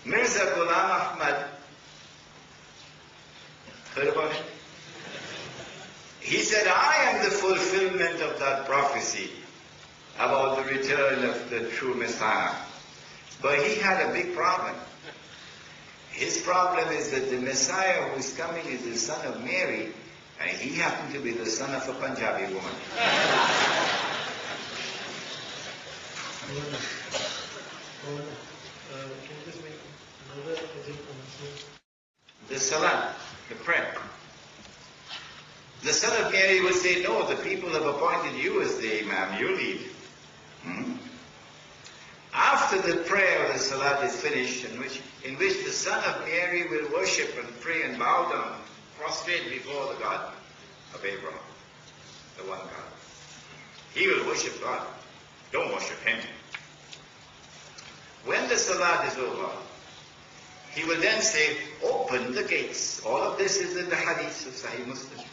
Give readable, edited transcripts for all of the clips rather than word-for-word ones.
Mirza Ghulam Ahmad, heard about it? He said, I am the fulfillment of that prophecy about the return of the true Messiah. But he had a big problem. His problem is that the Messiah who is coming is the son of Mary, and he happened to be the son of a Punjabi woman. Can you just make another announcement? The Salat, the prayer. The son of Mary will say, no, the people have appointed you as the Imam, you lead. After the prayer of the Salat is finished, in which the son of Mary will worship and pray and bow down, prostrate before the God of Abraham, the one God. He will worship God. Don't worship him. When the Salat is over, he will then say, open the gates. All of this is in the hadith of Sahih Muslim.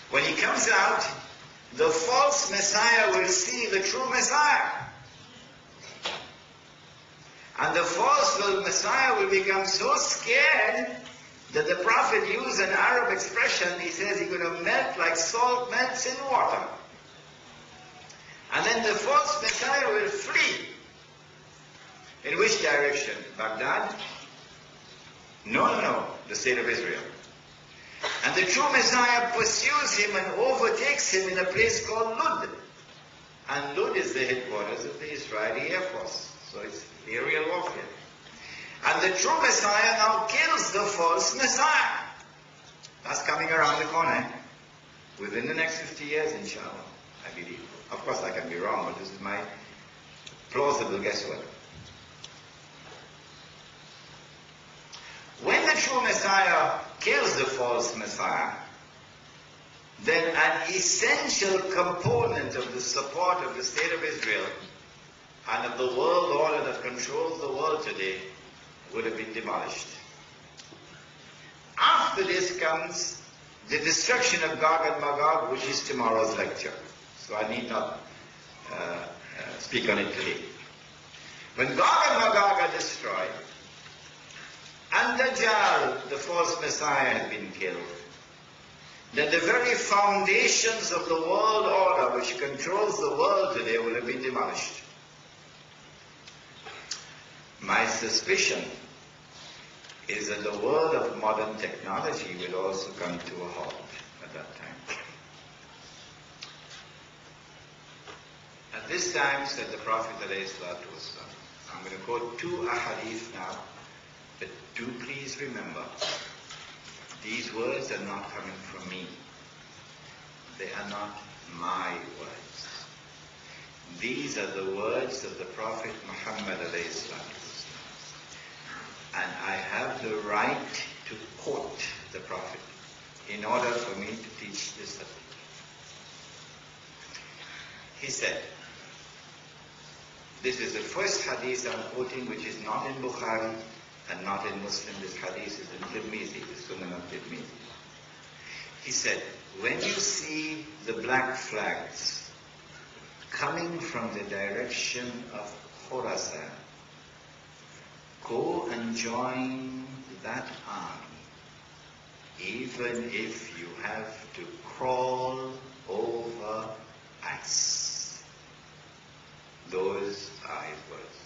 When he comes out, the false Messiah will see the true Messiah. And the false Messiah will become so scared that the Prophet used an Arab expression. He says he's going to melt like salt melts in water. And then the false Messiah will flee. In which direction? Baghdad? No, the state of Israel. And the true Messiah pursues him and overtakes him in a place called Lud. And Lud is the headquarters of the Israeli Air Force. So it's aerial warfare. And the true Messiah now kills the false Messiah. That's coming around the corner. Within the next 50 years, inshallah, I believe. Of course, I can be wrong, but this is my plausible guesswork. When the true Messiah kills the false Messiah, then an essential component of the support of the state of Israel and of the world order that controls the world today would have been demolished. After this comes the destruction of Gog and Magog, which is tomorrow's lecture. So I need not speak on it today. When Gog and Magog are destroyed, and Dajjal, the false Messiah, had been killed, then the very foundations of the world order which controls the world today will have been demolished. My suspicion is that the world of modern technology will also come to a halt at that time. At this time, said the Prophet ﷺ, I'm going to quote two ahadith now, but do please remember, these words are not coming from me. They are not my words. These are the words of the Prophet Muhammad ﷺ. And I have the right to quote the Prophet in order for me to teach this subject. He said, this is the first hadith I'm quoting, which is not in Bukhari and not in Muslim. This hadith is in Tirmidhi, the Sunan of Tirmidhi. He said, when you see the black flags coming from the direction of Khorasan, go and join that army, even if you have to crawl over ice. Those are his words.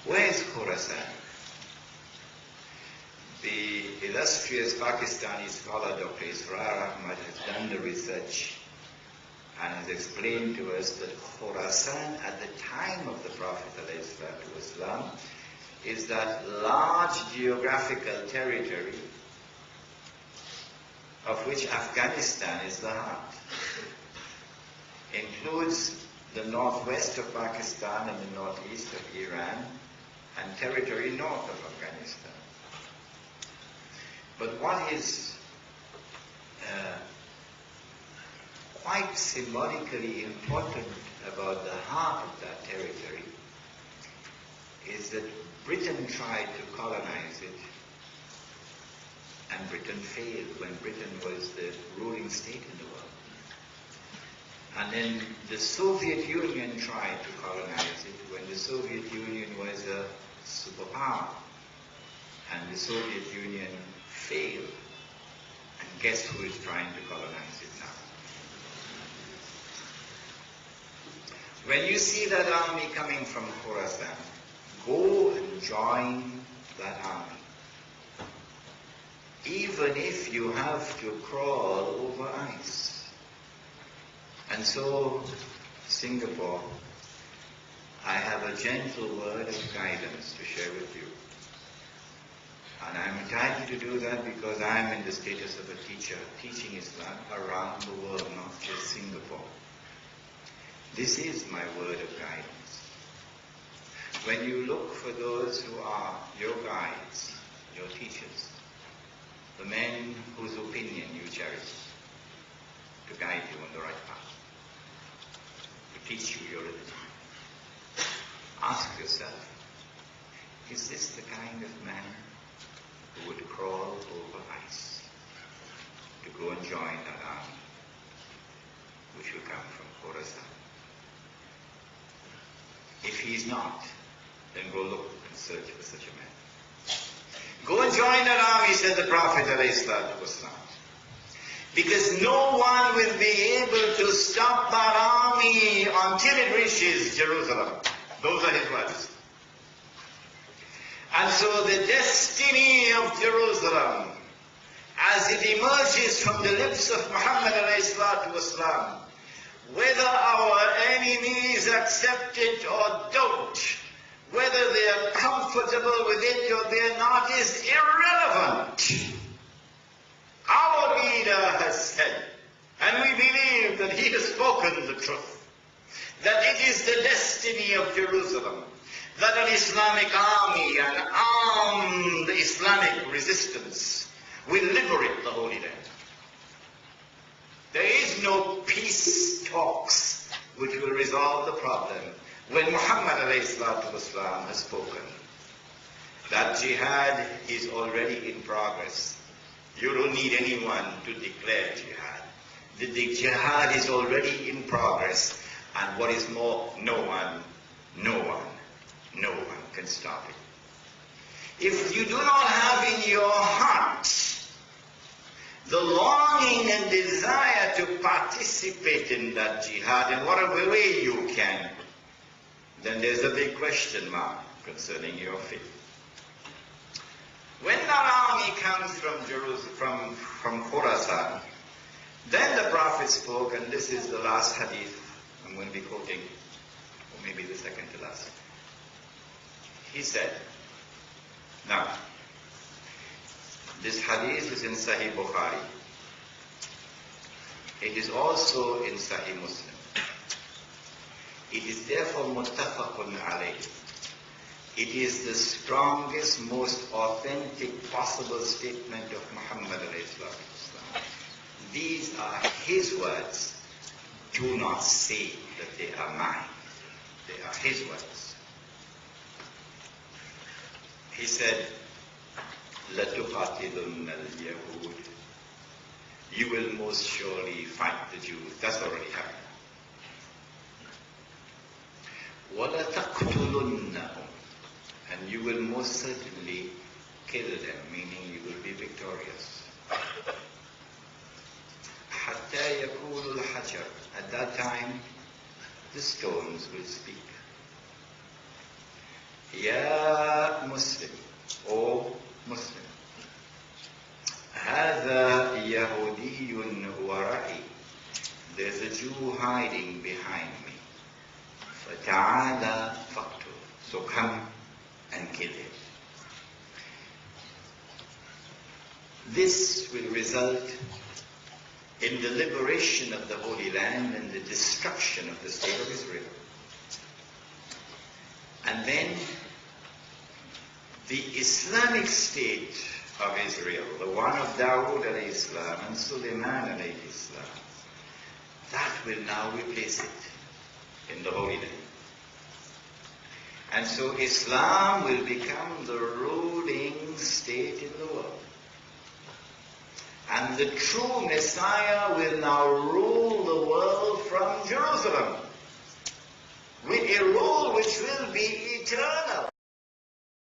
Where is Khorasan? The illustrious Pakistani scholar Dr. Israr Ahmad has done the research and has explained to us that Khorasan at the time of the Prophet ﷺ is that large geographical territory of which Afghanistan is the heart. Includes the northwest of Pakistan and the northeast of Iran and territory north of Afghanistan. But what is quite symbolically important about the heart of that territory is that Britain tried to colonize it, and Britain failed when Britain was the ruling state in the world. And then the Soviet Union tried to colonize it when the Soviet Union was a superpower. And the Soviet Union failed. And guess who is trying to colonize it now? When you see that army coming from Khorasan, go and join that army. Even if you have to crawl over ice. And so, Singapore, I have a gentle word of guidance to share with you. And I'm entitled to do that because I'm in the status of a teacher, teaching Islam around the world, not just Singapore. This is my word of guidance. When you look for those who are your guides, your teachers, the men whose opinion you cherish, to guide you on the right path, to teach you your religion, ask yourself, is this the kind of man who would crawl over ice to go and join that army which will come from Khorasan? If he's not, then go look and search for such a man. Go and join that army, said the Prophet ﷺ. Because no one will be able to stop that army until it reaches Jerusalem. Those are his words. And so the destiny of Jerusalem, as it emerges from the lips of Muhammad ﷺ, whether our enemies accept it or don't, whether they are comfortable with it or they are not, is irrelevant. Our leader has said, and we believe that he has spoken the truth, that it is the destiny of Jerusalem, that an Islamic army, an armed Islamic resistance, will liberate the Holy Land. There is no peace talks which will resolve the problem when Muhammad ﷺ has spoken. That jihad is already in progress. You don't need anyone to declare jihad. The jihad is already in progress, and what is more, no one can stop it. If you do not have in your heart the longing and desire to participate in that jihad in whatever way you can, then there's a big question mark concerning your faith. When that army comes from Jerusalem, from Khorasan, then the Prophet spoke, and this is the last hadith I'm going to be quoting, or maybe the second to last. He said, now, this hadith is in Sahih Bukhari. It is also in Sahih Muslim. It is therefore muttafaqun alayh. It is the strongest, most authentic possible statement of Muhammad ﷺ. These are his words. Do not say that they are mine. They are his words. He said, لَتُقَاتِلُنَّ الْيَهُودِ. You will most surely fight the Jews. That's already happened. وَلَتَقْتُلُنَّهُمْ. And you will most certainly kill them, meaning you will be victorious. حَتَّى يَقُولُ الْحَجَرُ. At that time, the stones will speak. يَا Muslim, O Muslim, هَذَا يَهُودِيٌّ وَرَائِي. There's a Jew hiding behind me. فَتَعَالَى فَقْتُلْ. So come and kill him. This will result in the liberation of the Holy Land and the destruction of the state of Israel. And then the Islamic state of Israel, the one of Dawood alayhi salam and Sulaiman alayhi salam, that will now replace it in the Holy Land. And so Islam will become the ruling state in the world. And the true Messiah will now rule the world from Jerusalem, with a rule which will be eternal.